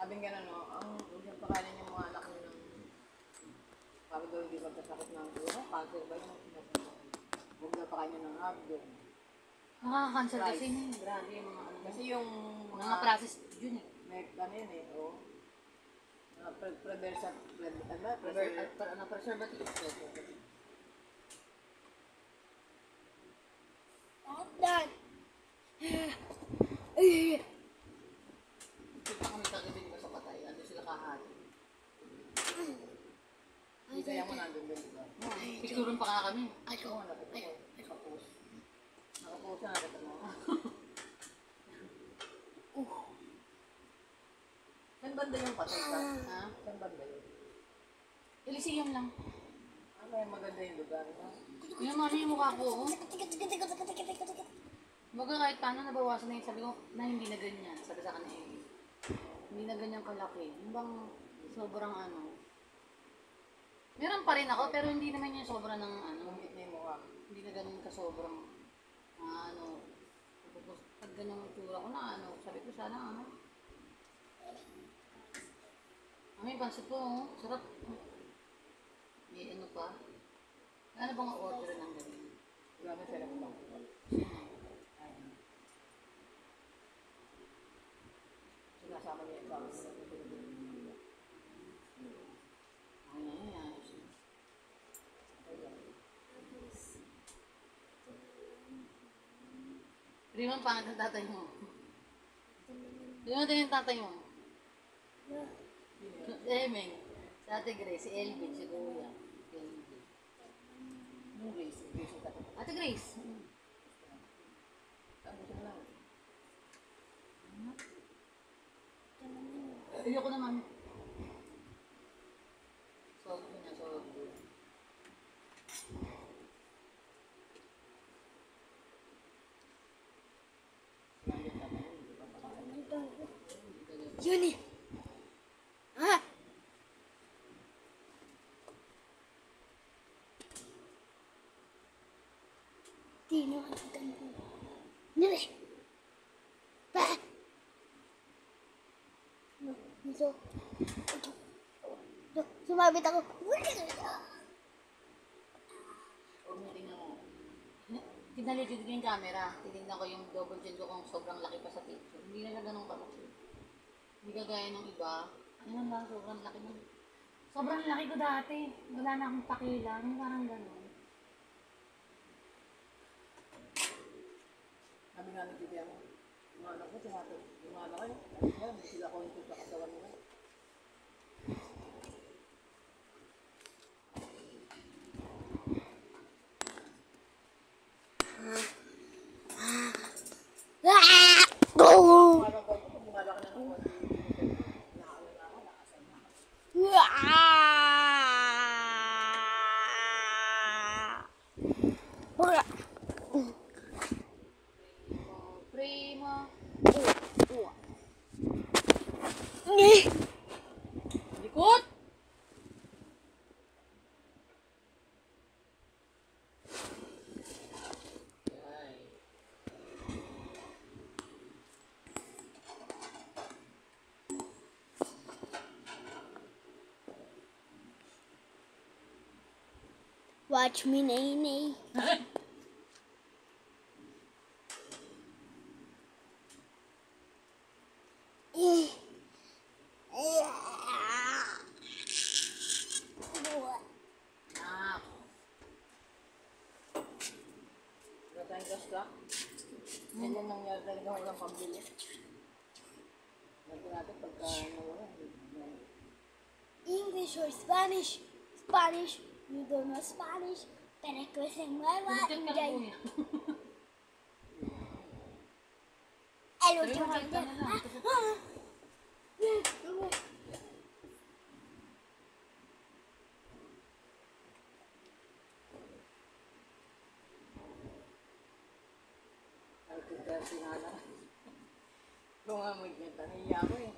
Sabing gano'n, no? Huwag niyang pakainin yung mga anak niyo ng para daw hindi magkasakit ng cancer ba yun? Huwag daw pakainin ng hotdog. Nakaka-cancel kasi yun eh. Grabe yung mga ano. Kasi yung Mga process yun eh. may ano yun eh, o. Preservative. Dad. Kita kami kagabin ba sa patay. Ano sila kahati. Hindi kaya mo nandun din, di ba? Picturean pa nga kami. Oo, nakapost. Nakapost na nakita mo. Saan banda yung patay ka? Ha? Saan banda yun? Elysium lang. Kaya maganda yung lugar, no? Yung ano yung mukha ko, oh. Baga kahit paano nabawasan na yung sabi ko na hindi na ganyan. Sabi sa kanya eh. Hindi na ganyan kalaki. Yung bang sobrang ano. Meron pa rin ako pero hindi naman yung sobra ng ano. Lumit na yung mukha. Hindi na ganun ka sobrang ano. Pag ganun yung tura ko na ano. Sabi ko sana ano. May pansit ko, oh. Sarap. May ano pa. Ano bang order ng ganyan? Wala na sila mo. Sinasama niya yung bago. Ano yun, ayos na. Hindi mo pangit ang tatay mo. Hindi mo din yung tatay mo. Emeng. Si Ate Grace, si Elvin, si Kuya. Elvin. Yung Grace yung tatay. Ate Grace. Tapos yun lang. Ayoko naman. Solve mo niya, solve mo. Yun eh. Ah! Tino ang ganda. Nire. Ba? No, ito. Ito. Sumabit ako. Huwag mo tingnan mo. Tinalitid ko yung camera. Tinignan ko yung double chin ko kung sobrang laki pa sa picture. Hindi na siya ganun kalaki. Hindi kagaya ng iba. Ano lang, sobrang laki mo. Sobrang laki ko dati. Wala na akong pakilang. Parang ganun. Sabi nga ng titiya mo, yung anak ko, yung anak ko, hindi sila konti sa katawan nila. Ah! Oh! Parang ko, bumala ka na ng konti. Nakakala na ako, nakasal na ako. Wala. Prima. Likod! Watch me, nay, nay. Nak. Wala tayong gas ka? Yan yung nangyari talaga walang pambili. Natin natin pagka nawala. English or Spanish? Spanish. You don't know Spanish. Pero ko sa mama. Pilitin ka lang po niya. Hello, Sabi mo, kahit Jordan. ano lang. Ay, kung kasi nga lang. Kung nga mo, nahiya ko eh.